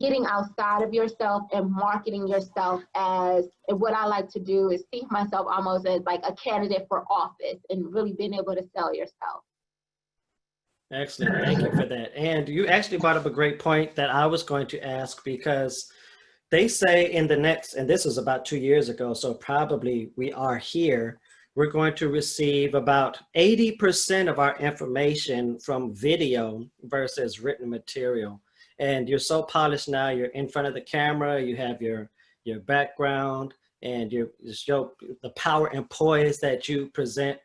Speaker 1: getting outside of yourself and marketing yourself as, and what I like to do is see myself almost as like a candidate for office, and really being able to sell yourself.
Speaker 2: Excellent. Thank you for that. And you actually brought up a great point that I was going to ask, because they say in the next, and this was about 2 years ago, so probably we are here, we're going to receive about 80% of our information from video versus written material. And you're so polished now, you're in front of the camera, you have your background, and you show the power and poise that you present.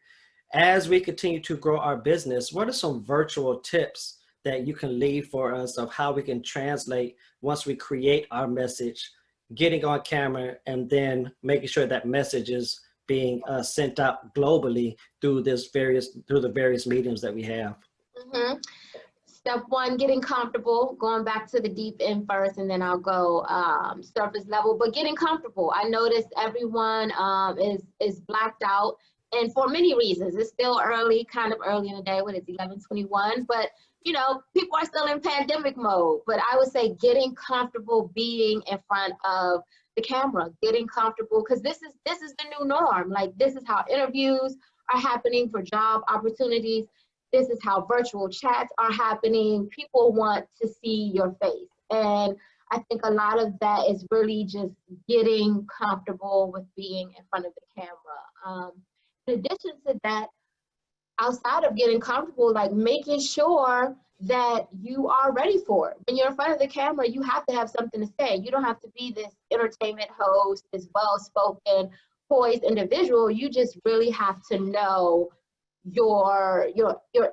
Speaker 2: As we continue to grow our business, what are some virtual tips that you can leave for us of how we can translate, once we create our message, getting on camera, and then making sure that message is being sent out globally through the various mediums that we have?
Speaker 1: Mm-hmm. Step one, getting comfortable, going back to the deep end first, and then I'll go surface level, but getting comfortable. I noticed everyone is blacked out, and for many reasons. It's still kind of early in the day, when it's 11:21, but people are still in pandemic mode. But I would say getting comfortable being in front of the camera, getting comfortable, because this is the new norm. Like, this is how interviews are happening for job opportunities. This is how virtual chats are happening. People want to see your face. And I think a lot of that is really just getting comfortable with being in front of the camera. In addition to that, outside of getting comfortable, like making sure that you are ready for it. When you're in front of the camera, you have to have something to say. You don't have to be this entertainment host, this well-spoken, poised individual. You just really have to know your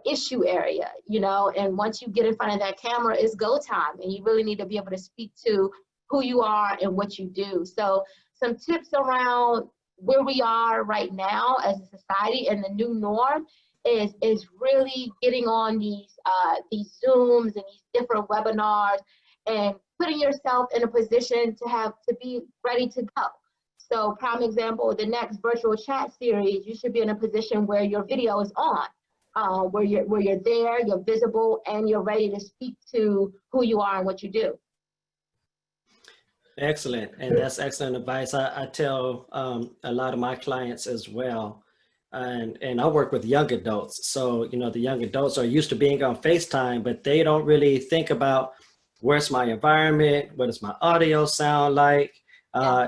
Speaker 1: issue area, and once you get in front of that camera, it's go time, and you really need to be able to speak to who you are and what you do. So some tips around where we are right now as a society and the new norm is really getting on these Zooms and these different webinars, and putting yourself in a position to be ready to go. So prime example, the next virtual chat series, you should be in a position where your video is on, where you're there, you're visible, and you're ready to speak to who you are and what you do.
Speaker 2: Excellent. And that's excellent advice. I tell a lot of my clients as well. And I work with young adults. So, the young adults are used to being on FaceTime, but they don't really think about, where's my environment? What does my audio sound like?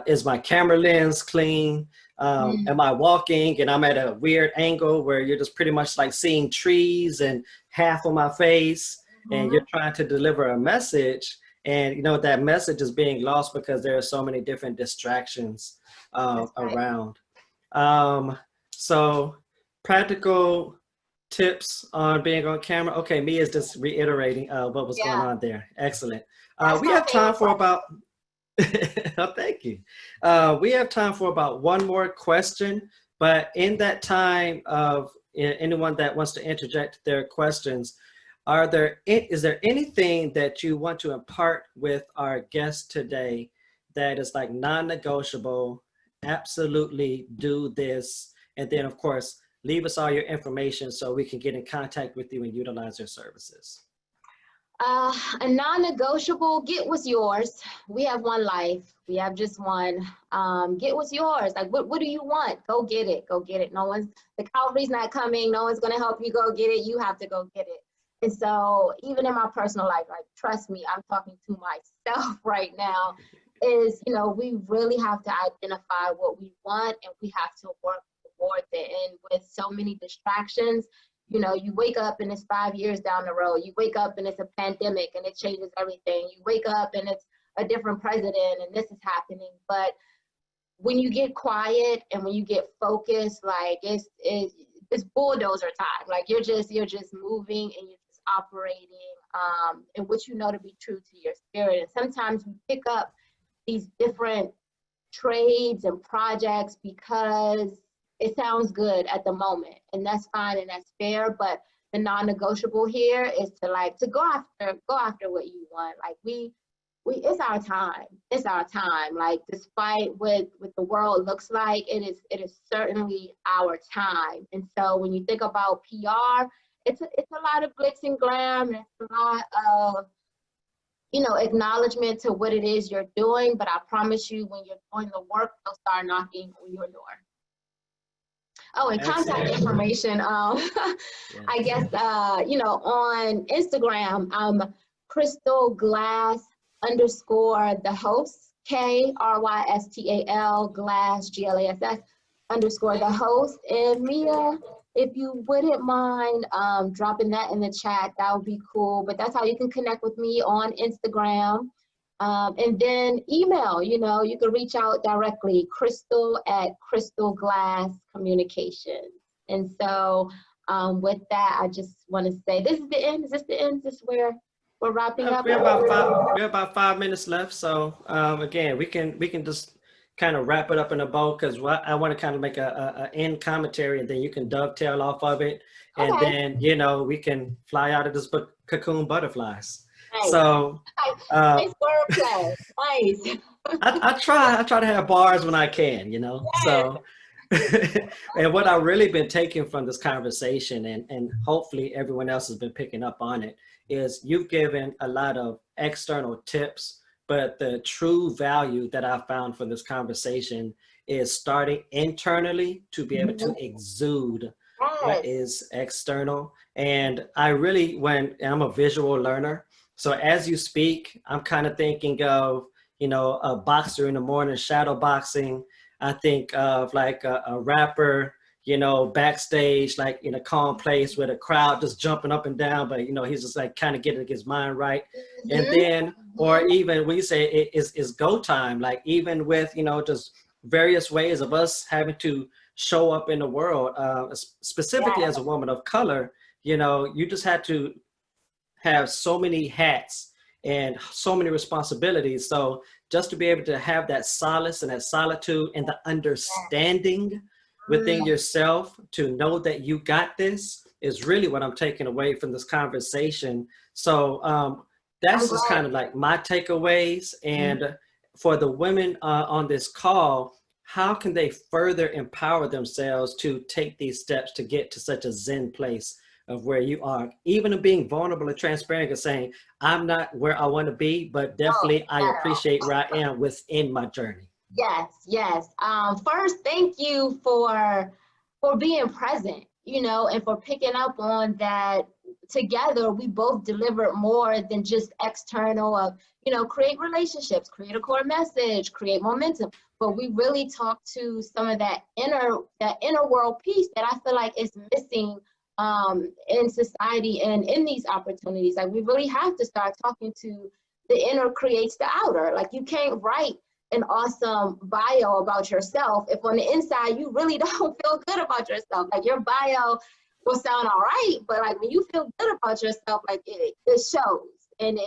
Speaker 2: Is my camera lens clean? Am I walking and I'm at a weird angle where you're just pretty much like seeing trees and half of my face, and you're trying to deliver a message, And, you know, that message is being lost because there are so many different distractions
Speaker 1: Right.
Speaker 2: around. So practical tips on being on camera. Okay, me is just reiterating what was going on there. Excellent. We have time for about, oh, thank you. We have time for about one more question, but in that time of anyone that wants to interject their questions, is there anything that you want to impart with our guest today that is like non-negotiable, absolutely do this, and then of course, leave us all your information so we can get in contact with you and utilize your services?
Speaker 1: A non-negotiable, get what's yours. We have one life. We have just one. Get what's yours. Like, what do you want? Go get it. Go get it. The cavalry's not coming. No one's going to help you go get it. You have to go get it. And so even in my personal life, like, trust me, I'm talking to myself right now, is, you know, we really have to identify what we want and we have to work towards it. And with so many distractions, you know, you wake up and it's 5 years down the road. You wake up and it's a pandemic and it changes everything. You wake up and it's a different president and this is happening. But when you get quiet and when you get focused, like it's bulldozer time. Like you're just moving and you're just operating in what you know to be true to your spirit. And sometimes we pick up these different trades and projects because it sounds good at the moment, and that's fine and that's fair. But the non-negotiable here is to go after what you want. Like it's our time. It's our time. Like, despite what the world looks like, it is certainly our time. And so when you think about PR, it's a lot of glitz and glam, and it's a lot of, you know, acknowledgement to what it is you're doing. But I promise you, when you're doing the work, they'll start knocking on your door. Oh, and contact information. I guess, you know, on Instagram, I'm Krystal Glass _ the host, KRYSTAL Glass GLASS _ the host. And Mia, if you wouldn't mind dropping that in the chat, that would be cool. But that's how you can connect with me on Instagram. And then email, you know, you can reach out directly, Krystal at Krystal Glass Communications. And so with that, I just want to say, this is the end. Is this the end? Is this where we're wrapping up?
Speaker 2: We have about 5 minutes left. So again, we can just kind of wrap it up in a bow, because I want to kind of make a end commentary, and then you can dovetail off of it. And
Speaker 1: Okay.
Speaker 2: Then, you know, we can fly out of this cocoon butterflies.
Speaker 1: Nice.
Speaker 2: So
Speaker 1: nice wordplay. Nice.
Speaker 2: I try to have bars when I can, you know.
Speaker 1: Yes.
Speaker 2: So and what I've really been taking from this conversation, and hopefully everyone else has been picking up on it, is you've given a lot of external tips, but the true value that I found from this conversation is starting internally to be able to exude what is external. And I'm a visual learner. So as you speak, I'm kind of thinking of, you know, a boxer in the morning, shadow boxing. I think of like a rapper, you know, backstage, like in a calm place with a crowd just jumping up and down, but, you know, he's just like kind of getting his mind right. And then, or even when you say it's go time, like even with, you know, just various ways of us having to show up in the world, specifically as a woman of color, you know, you just had to have so many hats and so many responsibilities. So just to be able to have that solace and that solitude and the understanding within yourself to know that you got this is really what I'm taking away from this conversation. So that's just kind of like my takeaways. And for the women on this call, how can they further empower themselves to take these steps to get to such a Zen place of where you are, even of being vulnerable and transparent and saying, I'm not where I want to be, but definitely I appreciate where I am within my journey?
Speaker 1: Yes. First, thank you for being present, you know, and for picking up on that. Together, we both delivered more than just external of, you know, create relationships, create a core message, create momentum. But we really talked to some of that inner world piece that I feel like is missing in society and in these opportunities. Like, we really have to start talking to the inner creates the outer. Like, you can't write an awesome bio about yourself if on the inside you really don't feel good about yourself. Like, your bio will sound all right, but like when you feel good about yourself, like it shows. And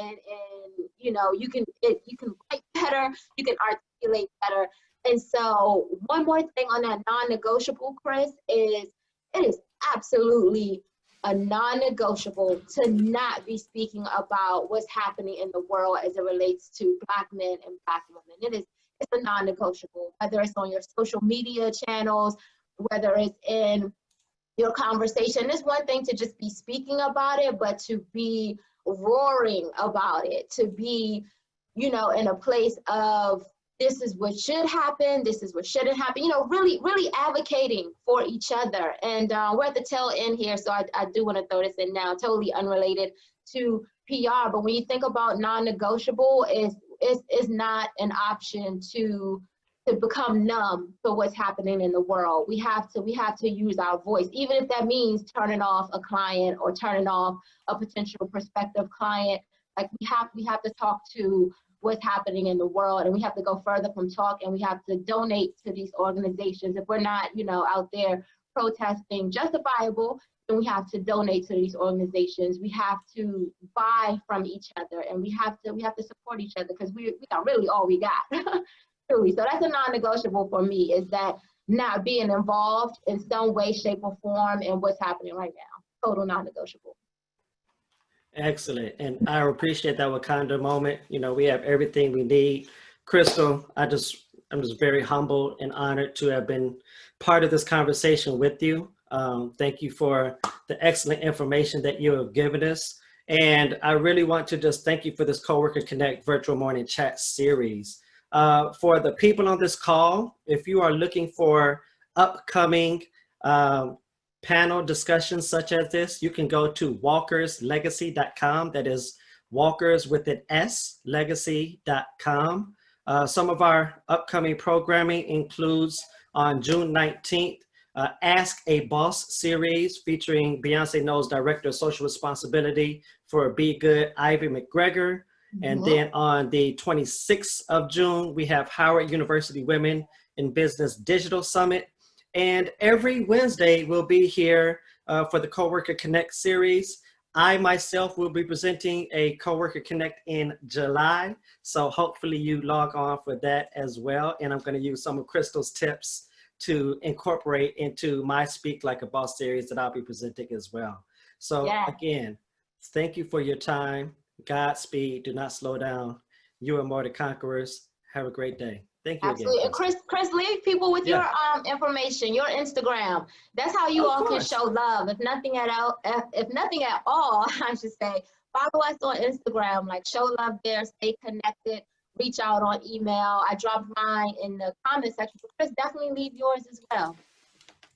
Speaker 1: you know, you can write better, you can articulate better. And so one more thing on that non-negotiable, Chris, is it is absolutely a non-negotiable to not be speaking about what's happening in the world as it relates to Black men and Black women. It's a non-negotiable, whether it's on your social media channels, whether it's in your conversation. It's one thing to just be speaking about it, but to be roaring about it, to be, you know, in a place of this is what should happen, this is what shouldn't happen, you know, really, really advocating for each other. And we're at the tail end here, so I do want to throw this in now, totally unrelated to PR, but when you think about non-negotiable, it's not an option to become numb to what's happening in the world. We have to use our voice, even if that means turning off a client or turning off a potential prospective client. Like, we have to talk to what's happening in the world, and we have to go further from talk, and we have to donate to these organizations. If we're not, you know, out there protesting justifiable, then we have to donate to these organizations. We have to buy from each other, and we have to support each other, because we are really all we got. Truly. So that's a non-negotiable for me, is that not being involved in some way, shape, or form in what's happening right now. Total non-negotiable.
Speaker 2: Excellent. And I appreciate that Wakanda moment. You know, we have everything we need. Krystal, I'm just very humbled and honored to have been part of this conversation with you. Thank you for the excellent information that you have given us. And I really want to just thank you for this Coworker Connect virtual morning chat series. For the people on this call, if you are looking for upcoming panel discussions such as this, you can go to walkerslegacy.com. That is Walkers with an S, legacy.com. Some of our upcoming programming includes on June 19th, Ask a Boss series featuring Beyonce Knowles' Director of Social Responsibility for Be Good, Ivy McGregor. And then on the 26th of June, we have Howard University Women in Business Digital Summit. And every Wednesday, we'll be here for the Coworker Connect series. I myself will be presenting a Coworker Connect in July. So hopefully you log on for that as well. And I'm going to use some of Krystal's tips to incorporate into my Speak Like a Boss series that I'll be presenting as well. So again, thank you for your time. Godspeed. Do not slow down. You are more the conquerors. Have a great day. Thank you
Speaker 1: Absolutely.
Speaker 2: again.
Speaker 1: Chris, leave people with your information, your Instagram. That's how you all can show love. If nothing at all, I should say, follow us on Instagram. Like, show love there. Stay connected. Reach out on email. I dropped mine in the comment section. But Chris, definitely leave yours as well.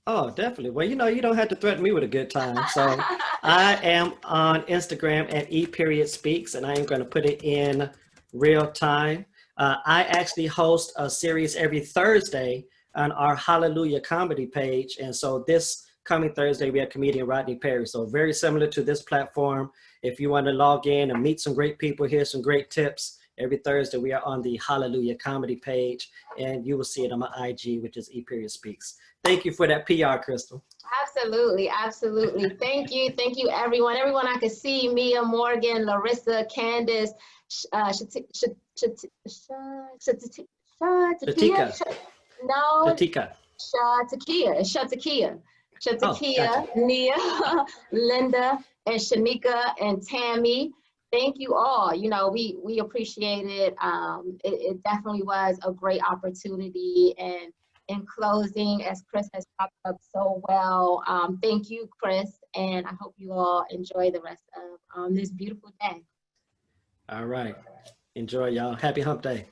Speaker 2: Oh, definitely. Well, you know, you don't have to threaten me with a good time. So I am on Instagram at _speaks, and I am going to put it in real time. I actually host a series every Thursday on our Hallelujah comedy page. And so this coming Thursday, we have comedian Rodney Perry. So very similar to this platform. If you want to log in and meet some great people, hear some great tips, every Thursday we are on the Hallelujah comedy page, and you will see it on my IG, which is _speaks. Thank you for that PR, Krystal.
Speaker 1: Absolutely, absolutely. Thank you, everyone. Everyone I could see: Mia, Morgan, Larissa, Candace, Shatika, Nia, Linda, and Shanika, and Tammy. Thank you all. You know, we appreciate it. It definitely was a great opportunity. And in closing, as Chris has popped up so well, thank you, Chris, and I hope you all enjoy the rest of this beautiful day.
Speaker 2: All right. Enjoy, y'all. Happy hump day.